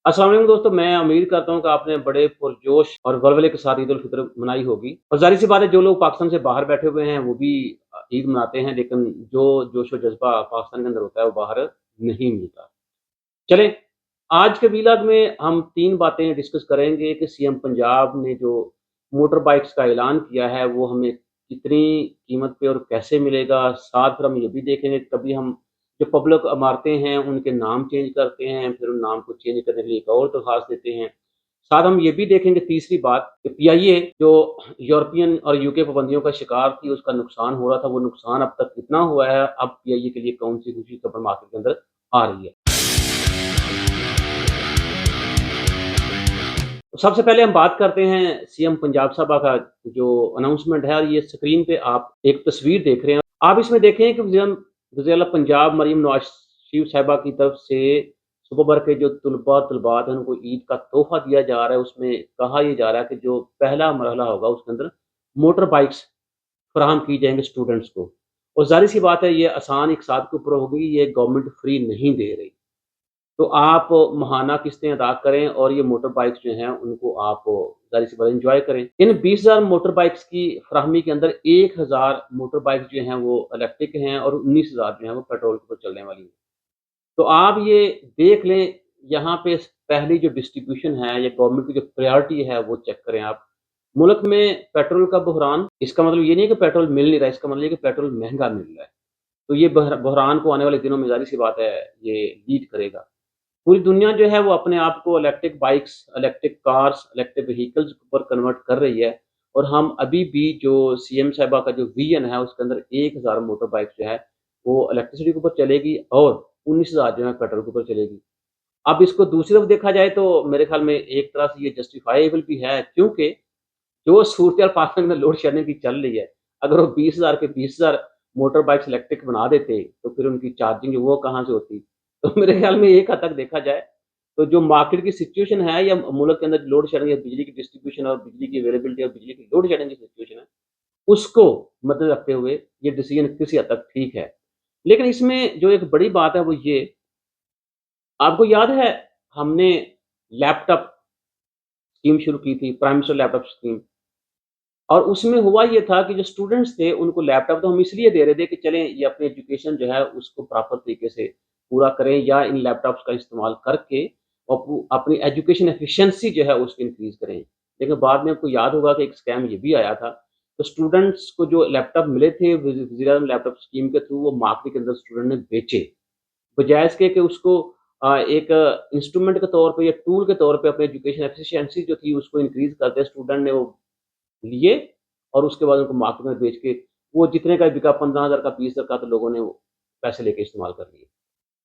अस्सलाम वालेकुम दोस्तों, मैं उम्मीद करता हूँ कि आपने बड़े पुरजोश और वल्वले के साथ ईद उल फितर मनाई होगी। और ज़ाहिर-सी बात है, जो लोग पाकिस्तान से बाहर बैठे हुए हैं वो भी ईद मनाते हैं, लेकिन जो जोश और जज़्बा पाकिस्तान के अंदर होता है वो बाहर नहीं मिलता। चलें, आज के वीलॉग में हम 3 बातें डिस्कस करेंगे कि सीएम पंजाब ने जो मोटर बाइक्स का ऐलान किया है वो हमें कितनी कीमत पे और कैसे मिलेगा? साथ फिर हम ये भी देखेंगे कि कभी हम जो पब्लिक इमारतें हैं उनके नाम चेंज करते हैं, फिर उन नाम को चेंज करने के लिए एक और दरख्वास्त देते हैं। साथ हम ये भी देखेंगे तीसरी बात कि पीआईए जो यूरोपियन और यूके पाबंदियों का शिकार थी, उसका नुकसान हो रहा था, वो नुकसान अब तक कितना हुआ है? अब पीआईए के लिए कौन-सी खुशी खबर मार्केट के अंदर आ रही है? सबसे पहले हम बात करते हैं सीएम पंजाब साहबा का जो अनाउंसमेंट है, और ये स्क्रीन पे आप एक तस्वीर देख रहे हैं। आप इसमें देखें कि वज़ीर-ए-आला पंजाब मरीम नवाज़ शरीफ साहिबा की तरफ से सुबह भर के जो तलबात हैं उनको ईद का तोहफ़ा दिया जा रहा है। उसमें कहा ये जा रहा है कि जो पहला मरहला होगा उसके अंदर मोटर बाइक्स फराहम की जाएँगी स्टूडेंट्स को। और ज़ाहिर-सी बात है, ये आसान इक़्तिसाद के ऊपर होगी, ये गवर्नमेंट फ्री नहीं दे रही। तो आप माहाना किस्तें अदा करें और ये मोटर बाइक्स जो हैं उनको आप ज़ाहिर-सी बात है एन्जॉय करें। इन 20,000 मोटर बाइक्स की फ़राहमी के अंदर 1,000 मोटर बाइक्स जो हैं वो इलेक्ट्रिक हैं और 19,000 जो हैं वो पेट्रोल के ऊपर चलने वाली हैं। तो आप ये देख लें, यहाँ पे पहली जो डिस्ट्रीब्यूशन है या गवर्नमेंट की जो प्रायोरिटी है वो चेक करें आप। मुल्क में पेट्रोल का बहरान, इसका मतलब ये नहीं है कि पेट्रोल मिल नहीं रहा है, इसका मतलब ये है कि पेट्रोल महँगा मिल रहा है। तो ये बहरान को आने वाले दिनों में ज़ाहिर-सी बात है ये लीड करेगा। पूरी दुनिया जो है वो अपने आप को electric bikes, electric cars, electric vehicles पर कन्वर्ट कर रही है, और हम अभी भी जो सीएम साहिबा का जो विज़न है उसके अंदर 1000 मोटर बाइक्स जो है वो इलेक्ट्रिसिटी के ऊपर चलेगी और 19,000 जो है पेट्रोल के ऊपर चलेगी। अब इसको दूसरी तरफ देखा जाए तो मेरे ख्याल में एक तरह से ये जस्टिफाएबल भी है, क्योंकि जो सूरत-ए-हाल पाकिस्तान में लोड शेडिंग की चल रही है, अगर वो 20,000 के 20,000 मोटर बाइक्स इलेक्ट्रिक बना देते, तो फिर उनकी चार्जिंग वो कहाँ से होती? तो मेरे ख्याल में एक हद तक देखा जाए, तो जो मार्केट की सिचुएशन है या मुल्क के अंदर लोड शेडिंग या बिजली की डिस्ट्रीब्यूशन और बिजली की अवेलेबिलिटी और बिजली की लोड शेडिंग की सिचुएशन है, उसको मद्देनज़र रखते हुए ये डिसीज़न किसी हद तक ठीक है। लेकिन इसमें जो एक बड़ी बात है वो ये, आपको याद है हमने लैपटॉप स्कीम शुरू की थी, प्राइम मिनिस्टर लैपटॉप स्कीम। और उसमें हुआ ये था कि जो स्टूडेंट्स थे उनको लैपटॉप तो हम इसलिए दे रहे थे कि चलें ये अपनी एजुकेशन जो है उसको प्रॉपर तरीके से पूरा करें, या इन लैपटॉप्स का इस्तेमाल करके अपनी एजुकेशन एफिशिएंसी जो है उसको इंक्रीज़ करें। लेकिन बाद में आपको याद होगा कि एक स्कैम ये भी आया था। तो स्टूडेंट्स को जो लैपटॉप मिले थे वज़ीर-ए-आज़म लैपटॉप स्कीम के थ्रू, वो मार्केट के अंदर स्टूडेंट ने बेचे। बजाय इसके कि उसको एक इंस्ट्रूमेंट के तौर पे या टूल के तौर पे अपनी एजुकेशन एफिशिएंसी जो थी उसको इंक्रीज़ करते, स्टूडेंट ने वो लिए और उसके बाद उनको मार्केट में बेच के वो जितने का बिका 15,000 का 20,000 का, तो लोगों ने वो पैसे लेके इस्तेमाल कर लिए।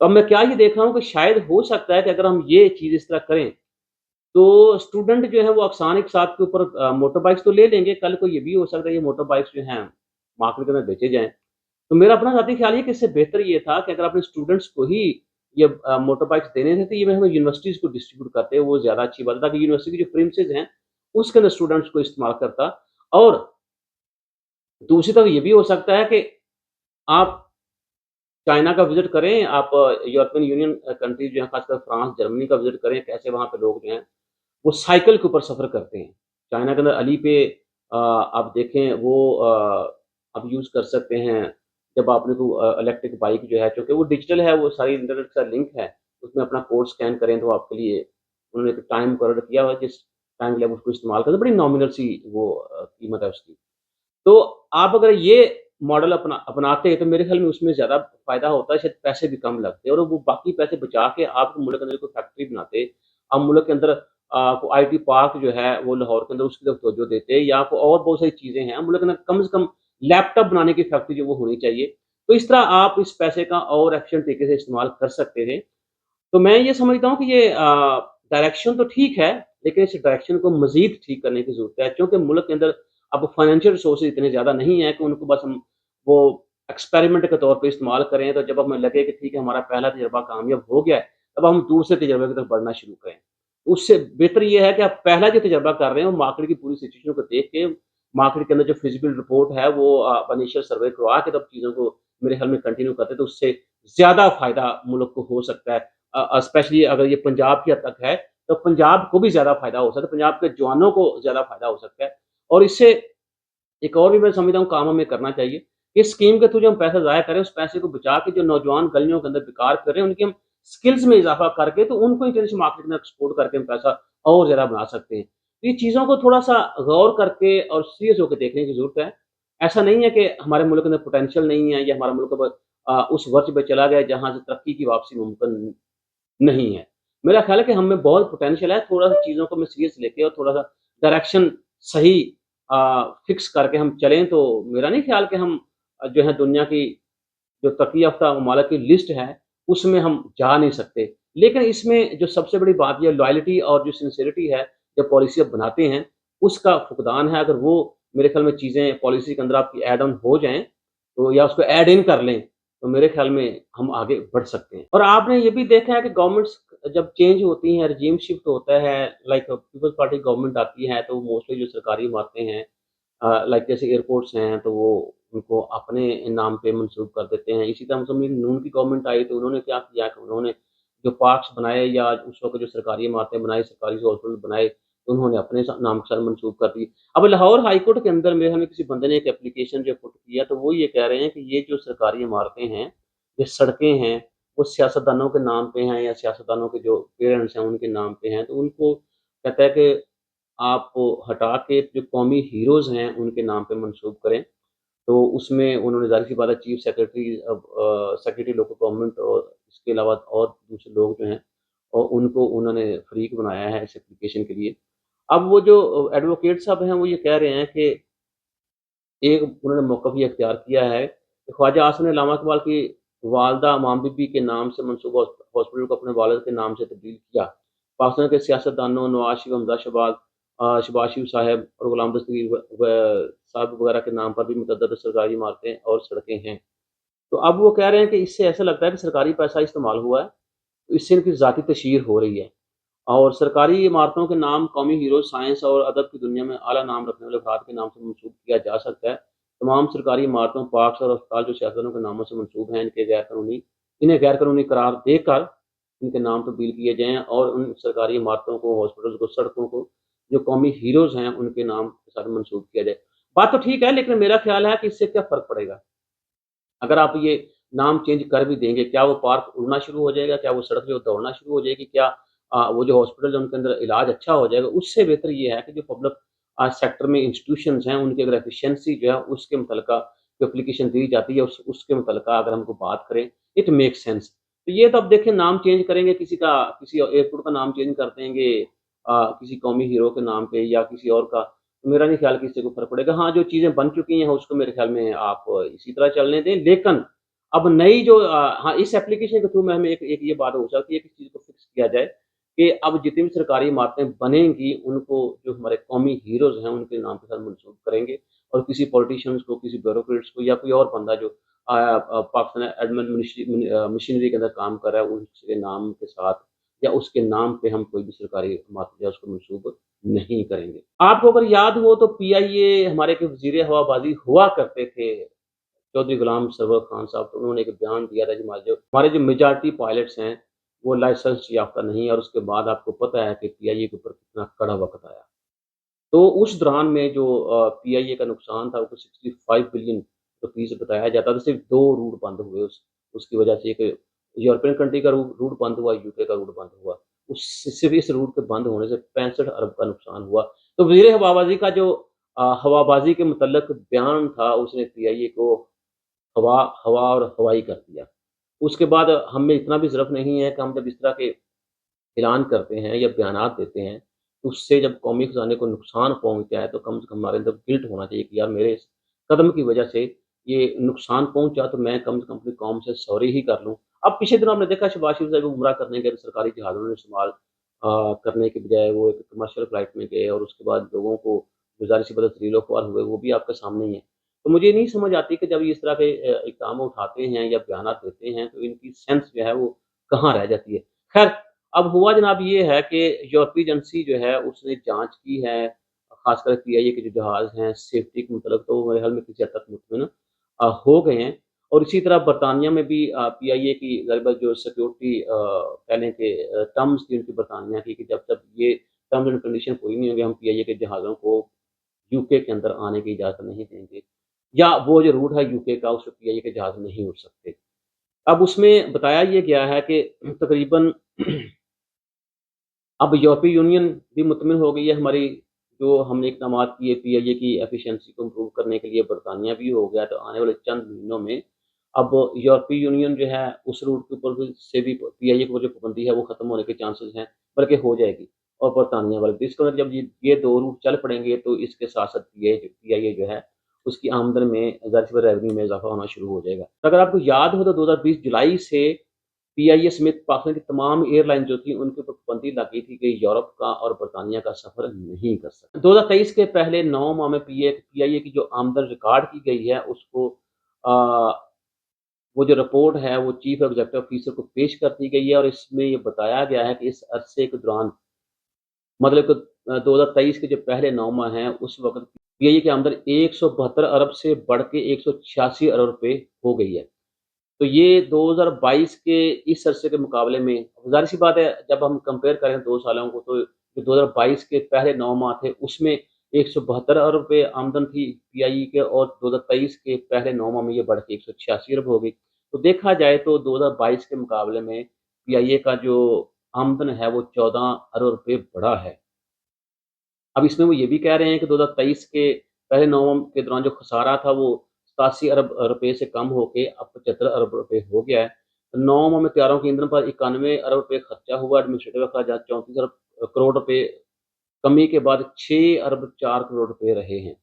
तो अब मैं क्या ये देख रहा हूँ कि शायद हो सकता है कि अगर हम ये चीज़ इस तरह करें, तो स्टूडेंट जो है वो आसान एक साथ के ऊपर मोटर बाइक्स तो ले लेंगे, कल को ये भी हो सकता है ये मोटर बाइक्स जो हैं मार्केट के अंदर बेचे जाएँ। तो मेरा अपना ज़ाती ख़्याल है कि इससे बेहतर ये था कि अगर अपने स्टूडेंट्स को ही ये मोटर बाइक्स देने थे, तो ये हम यूनिवर्सिटीज़ को डिस्ट्रीब्यूट करते, वो ज़्यादा अच्छी बात है, ताकि यूनिवर्सिटी की जो प्रीमिसेस हैं, उसके अंदर स्टूडेंट्स को इस्तेमाल करता। और दूसरी तरफ ये भी हो सकता है कि आप चाइना का विज़िट करें, आप यूरोपियन यूनियन कंट्रीज़ जो हैं, ख़ासकर फ्रांस, जर्मनी का विज़िट करें, कैसे वहाँ पे लोग जो हैं, वो साइकिल के ऊपर सफ़र करते हैं। चाइना के अंदर अली पे आप देखें वो आप यूज़ कर सकते हैं। जब आपने को इलेक्ट्रिक बाइक जो है, चूँकि वो डिजिटल है, वो सारी इंटरनेट के साथ लिंक है, उसमें अपना कोड स्कैन करें तो आपके लिए उन्होंने एक टाइम मुकर्रर किया हुआ है, जिस टाइम के लिए आप उसको इस्तेमाल करें, बड़ी नॉमिनल सी वो कीमत है उसकी। तो आप अगर ये मॉडल अपनाते तो मेरे ख़्याल में उसमें ज़्यादा फ़ायदा होता है, शायद पैसे भी कम लगते और वो बाकी पैसे बचा के आप मुल्क के अंदर कोई फैक्ट्री बनाते। आप मुल्क के अंदर को आईटी पार्क जो है वो लाहौर के अंदर उसकी तरफ तवज्जो देते, या आपको और बहुत सारी चीज़ें हैं, मुल्क के अंदर कम से कम लैपटॉप बनाने की फैक्ट्री जो वो होनी चाहिए। तो इस तरह आप इस पैसे का और एफ़िशिएंट तरीके से इस्तेमाल कर सकते थे। तो मैं ये समझता हूँ कि ये डायरेक्शन तो ठीक है, लेकिन इस डायरेक्शन को मज़ीद ठीक करने की ज़रूरत है, क्योंकि मुल्क के अंदर अब फाइनेंशियल रिसोर्सेज़ इतने ज़्यादा नहीं हैं कि उनको बस हम वो एक्सपेरिमेंट के तौर पे इस्तेमाल करें, तो जब हमें लगे कि ठीक है हमारा पहला तजर्बा कामयाब हो गया है, तब हम दूसरे तजर्बे की तरफ बढ़ना शुरू करें। उससे बेहतर ये है कि आप पहला जो तजर्बा कर रहे हैं, वो मार्केट की पूरी सिचुएशन को देख के, मार्केट के अंदर जो फिज़िबल रिपोर्ट है वो इनिशियल सर्वे करवा के तब चीज़ों को मेरे ख़्याल में कंटिन्यू करते, तो उससे ज़्यादा फ़ायदा मुल्क को हो सकता है। स्पेशली अगर ये पंजाब की हद तक है, तो पंजाब को भी ज़्यादा फ़ायदा हो सकता है, पंजाब के जवानों को ज़्यादा फ़ायदा हो सकता है। और इससे एक और भी मैं समझता हूँ काम हमें करना चाहिए। इस स्कीम के थ्रू जो हम पैसा ज़ाया करें, उस पैसे को बचा के जो नौजवान गलियों के अंदर बेकार कर रहे हैं, उनकी हम स्किल्स में इज़ाफ़ा करके तो उनको इंटरनेशनल मार्केट में एक्सपोर्ट करके हम पैसा और ज़्यादा बना सकते हैं। तो ये चीज़ों को थोड़ा-सा गौर करके और सीरियस होके देखने की ज़रूरत है। ऐसा नहीं है कि हमारे मुल्क के अंदर पोटेंशियल नहीं है या हमारा मुल्क अब उस वर्ज पे चला गया है जहाँ से तरक्की की वापसी मुमकिन नहीं है। मेरा ख़्याल है कि हम में बहुत पोटेंशियल है, थोड़ा-सा चीज़ों को हमें सीरियस लेके और थोड़ा-सा डायरेक्शन सही फ़िक्स करके हम चलें तो मेरा नहीं ख़्याल कि हम जो है दुनिया की जो तरक्की याफ़्ता ममालिक की लिस्ट है, उसमें हम जा नहीं सकते। लेकिन इसमें जो सबसे बड़ी बात ये लॉयल्टी और जो सिंसेरिटी है, जब पॉलिसी आप बनाते हैं, उसका फुकदान है। अगर वो मेरे ख़्याल में चीज़ें पॉलिसी के अंदर आपकी ऐड ऑन हो जाएँ, तो या उसको ऐड इन कर लें, तो मेरे ख़्याल में हम आगे बढ़ सकते हैं। और आपने ये भी देखा है कि गवर्नमेंट्स जब चेंज होती हैं, रेज़ीम शिफ्ट होता है, लाइक पीपल्स पार्टी गवर्नमेंट आती है, तो मोस्टली जो सरकारी इमारतें हैं लाइक जैसे एयरपोर्ट्स हैं, तो वो उनको अपने नाम पे मंसूब कर देते हैं। इसी तरह मुस्लिम लीग नून की गवर्नमेंट आई, तो उन्होंने क्या किया कि उन्होंने जो पार्क्स बनाए या उस वक़्त जो सरकारी इमारतें बनाई, सरकारी जो हॉस्पिटल बनाए, तो उन्होंने अपने नाम के साथ मंसूब कर दी। अब लाहौर हाई कोर्ट के अंदर में हमें किसी बंदे ने एक एप्लीकेशन जो पुट किया, तो वो ये कह रहे हैं कि ये जो सरकारी इमारतें हैं, ये सड़कें हैं, वो सियासतदानों के नाम पे हैं या सियासतदानों के जो पेरेंट्स हैं, उनके नाम पे हैं। तो उनको कहता है कि आप हटा के जो कौमी हीरोज़ हैं, उनके नाम पे मंसूब करें। तो उसमें उन्होंने ज़ाहिर-सी बात है chief secretary secretary local government और इसके अलावा और दूसरे लोग जो हैं और उनको उन्होंने फ़रीक बनाया है इस एप्लीकेशन के लिए। अब वो जो एडवोकेट साहब हैं, वो ये कह रहे हैं कि एक उन्होंने मौक़िफ़ ये इख्तियार किया है कि ख्वाजा आसिम ने लामा इकबाल की वालदा इमाम बीबी के नाम से मंसूबा हॉस्पिटल को अपने वालिद के नाम से तब्दील किया। पाकिस्तान के सियासतदानों नवाज़ शरीफ, हमज़ा शहबाज शरीफ साहब और गुलाम दस्तगीर व साहब वगैरह के नाम पर भी मुतअद्दिद सरकारी इमारतें और सड़कें हैं। तो अब वो कह रहे हैं कि इससे ऐसा लगता है कि सरकारी पैसा इस्तेमाल हुआ है, तो इससे इनकी ज़ाती तशहीर हो रही है। और सरकारी इमारतों के नाम कौमी हीरो साइंस और अदब की दुनिया में आला नाम रखने वाले अफराद के नाम से मंसूब किया जा सकता है। तमाम सरकारी इमारतों, पार्क्स और अस्पताल जो सियासतदानों के नामों से मंसूब हैं, इन्हें गैर कानूनी करार देकर इनके नाम तब्दील किए जाएँ और उन सरकारी इमारतों को, हॉस्पिटल्स को, सड़कों को जो कौमी हीरोज़ हैं, उनके नाम के साथ मंसूब किया जाए। बात तो ठीक है, लेकिन मेरा ख़्याल है कि इससे क्या फ़र्क पड़ेगा? अगर आप ये नाम चेंज कर भी देंगे, क्या वो पार्क उड़ना शुरू हो जाएगा? क्या वो सड़क जो दौड़ना शुरू हो जाएगी? क्या वो जो हॉस्पिटल है उनके अंदर इलाज अच्छा हो जाएगा? उससे बेहतर ये है कि जो पब्लिक सेक्टर में इंस्टीट्यूशंस हैं, उनकी अगर एफिशिएंसी जो है उसके मुतल्लिका जो एप्लीकेशन दी जाती है उसके मुतल्लिका अगर हमको बात करें, इट मेक्स सेंस। तो ये तो अब देखिए नाम चेंज करेंगे किसी एयरपोर्ट का नाम चेंज कर देंगे किसी कौमी हीरो के नाम पे या किसी और का, तो मेरा नहीं ख्याल कि इससे कोई फ़र्क पड़ेगा। हाँ, जो चीज़ें बन चुकी हैं उसको मेरे ख्याल में आप इसी तरह चलने दें, लेकिन अब नई जो हाँ, इस एप्लीकेशन के थ्रू में हमें एक एक ये बात हो सकती है कि इस चीज़ को फ़िक्स किया जाए कि अब जितनी भी सरकारी इमारतें बनेंगी, उनको जो हमारे कौमी हीरोज़ हैं, उनके नाम के साथ मंसूब करेंगे और किसी पॉलिटिशियंस को, किसी ब्यूरोक्रेट्स को या कोई और बंदा जो पाकिस्तान मशीनरी के अंदर काम कर रहा है, उसके नाम के साथ या उसके नाम पे हम कोई भी सरकारी इमारत जो है उसको मंसूब नहीं करेंगे। आपको अगर याद हो तो पीआईए हमारे के वज़ीर हवाबाज़ी हुआ करते थे चौधरी गुलाम सरवर खान साहब, तो उन्होंने एक बयान दिया था कि हमारे जो मेजॉरिटी पायलट्स हैं, वो लाइसेंस याफ़्ता नहीं है और उसके बाद आपको पता है कि पीआईए के ऊपर कितना कड़ा वक़्त आया। तो उस दौरान में जो पीआईए का नुकसान था, वो 65 बिलियन रुपीज़ बताया जाता था। सिर्फ़ 2 रूट बंद हुए उसकी वजह से एक यूरोपियन कंट्री का रूट बंद हुआ, यूके का रूट बंद हुआ। उस सिर्फ़ इस रूट के बंद होने से 65 अरब का नुकसान हुआ। तो वज़ीर हवाबाज़ी का जो हवाबाज़ी के मुतल्लिक़ बयान था, उसने पीआईए को हवा हवा और हवाई कर दिया। उसके बाद हमें इतना भी ज़र्फ़ नहीं है कि हम जब इस तरह के ऐलान करते हैं या बयानात देते हैं, तो उससे जब कौमी ख़ज़ाने को नुकसान पहुँचता है, तो कम से कम हमारे अंदर गिल्ट होना चाहिए कि यार मेरे इस कदम की वजह से ये नुकसान पहुँचा, तो मैं कम से कम अपनी कौम से सॉरी ही कर लूँ। अब पिछले दिनों हमने देखा शहबाज शरीफ साहब को गुमराह करने के लिए सरकारी जहाज़ों ने इस्तेमाल करने के बजाय वो एक कमर्शियल फ्लाइट में गए और उसके बाद लोगों को जो ज़ाहिर-सी बात है ज़लील-ओ ख़्वार हुए, वो भी आपके सामने ही है। तो मुझे नहीं समझ आती कि जब ये इस तरह के इक़दाम उठाते हैं या बयानात देते हैं, तो इनकी सेंस जो है वो कहाँ रह जाती है। ख़ैर अब हुआ जनाब ये है कि यूरोपीय एजेंसी जो है उसने जाँच की है, ख़ासकर पीआईए के जो जहाज़ हैं सेफ्टी के मतलब तो मेरे ख़्याल में किसी हद तक मुतमिन हो गए हैं اور اسی طرح برطانیہ میں بھی پی آئی اے کی غالباً جو سیکورٹی کہہ لیں کہ ٹرمز تھی ان کی برطانیہ کی کہ جب تک یہ ٹرمز اینڈ کنڈیشن پوری نہیں ہوگی ہم پی آئی اے کے جہازوں کو یو کے اندر آنے کی اجازت نہیں دیں گے، یا وہ جو روٹ ہے یو کے کا اس پہ پی آئی اے کے جہاز نہیں اڑ سکتے۔ اب اس میں بتایا یہ گیا ہے کہ تقریباً اب یورپی یونین بھی مطمئن ہو گئی ہے ہماری جو ہم نے اقدامات کیے پی آئی اے کی ایفیشنسی کو امپروو کرنے کے لیے، برطانیہ بھی ہو گیا، تو آنے والے چند مہینوں میں اب یورپی یونین جو ہے اس روٹ کے اوپر بھی سے بھی پی آئی اے کی جو پابندی ہے وہ ختم ہونے کے چانسز ہیں، بلکہ ہو جائے گی، اور برطانیہ والے بھی اس کے اندر جب یہ دو روٹ چل پڑیں گے تو اس کے ساتھ ساتھ پی آئی اے جو ہے اس کی آمدن میں ظاہر سی بات ریونیو میں اضافہ ہونا شروع ہو جائے گا۔ اگر آپ کو یاد ہو تو 2020 جولائی سے پی آئی اے سمیت پاکستان کی تمام ایئر لائن جو تھیں ان کے اوپر پابندی لگی تھی کہ یورپ کا اور برطانیہ کا سفر نہیں کر سکتے۔ 2023 کے پہلے 9 ماہ میں پی آئی اے کی جو آمدن ریکارڈ کی گئی ہے اس کو وہ جو رپورٹ ہے وہ چیف ایگزیکٹو آفیسر کو پیش کر دی گئی ہے، اور اس میں یہ بتایا گیا ہے کہ اس عرصے کے دوران مطلب کہ 2023 کے جو پہلے 9 ماہ ہیں اس وقت پی آئی اے کی آمدن 172 ارب سے بڑھ کے 186 ارب روپے ہو گئی ہے۔ تو یہ 2022 کے اس عرصے کے مقابلے میں ظاہر سی بات ہے جب ہم کمپیئر کریں 2 سالوں کو تو جو 2022 کے پہلے 9 ماہ تھے اس میں 172 ارب روپے آمدن تھی پی آئی ای کے، اور 2023 کے پہلے 9 ماہ میں یہ بڑھ کے 186 ارب ہو گئی۔ تو دیکھا جائے تو 2022 کے مقابلے میں پی آئی اے کا جو آمدن ہے وہ 14 ارب روپے بڑھا ہے۔ اب اس میں وہ یہ بھی کہہ رہے ہیں کہ 2023 کے پہلے 9 ماہ کے دوران جو خسارہ تھا وہ 87 ارب روپے سے کم ہو کے اب 75 ارب روپے ہو گیا ہے۔ 9 ماہ میں طیاروں کے ایندھن پر 91 ارب روپے خرچہ ہوا، ایڈمنسٹریٹو اخراجات 34 ارب کروڑ روپے کمی کے بعد 6 ارب 4 کروڑ روپے رہے ہیں۔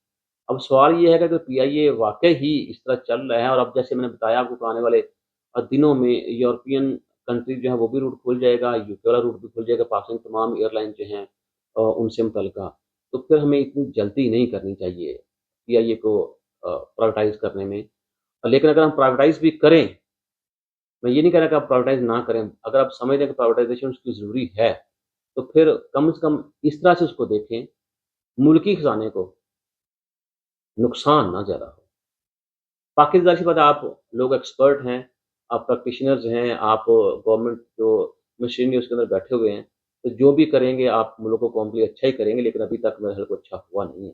اب سوال یہ ہے کہ پی آئی اے واقعی ہی اس طرح چل رہا ہے، اور اب جیسے میں نے بتایا آپ کو آنے والے دنوں میں یورپین کنٹری جو ہے وہ بھی روٹ کھل جائے گا، یو کے والا روٹ بھی کھل جائے گا، پاکستان کی تمام ایئر لائن جو ہیں ان سے متعلقہ، تو پھر ہمیں اتنی جلدی نہیں کرنی چاہیے پی آئی اے کو پرائیویٹائز کرنے میں۔ لیکن اگر ہم پرائیویٹائز بھی کریں، میں یہ نہیں کہہ رہا کہ آپ پرائیویٹائز نہ کریں، اگر آپ سمجھ رہے ہیں کہ پرائیویٹائزیشن اس کی ضروری ہے تو پھر کم سے کم اس طرح سے اس کو دیکھیں ملکی خزانے کو نقصان نہ زیادہ ہو۔ باقی ظاہر سی بات ہے آپ لوگ ایکسپرٹ ہیں، آپ پریکٹیشنرز ہیں، آپ گورنمنٹ جو مشینری اس کے اندر بیٹھے ہوئے ہیں، تو جو بھی کریں گے آپ ملک و قوم کے لیے اچھا ہی کریں گے، لیکن ابھی تک میرے خیال کو اچھا ہوا نہیں ہے۔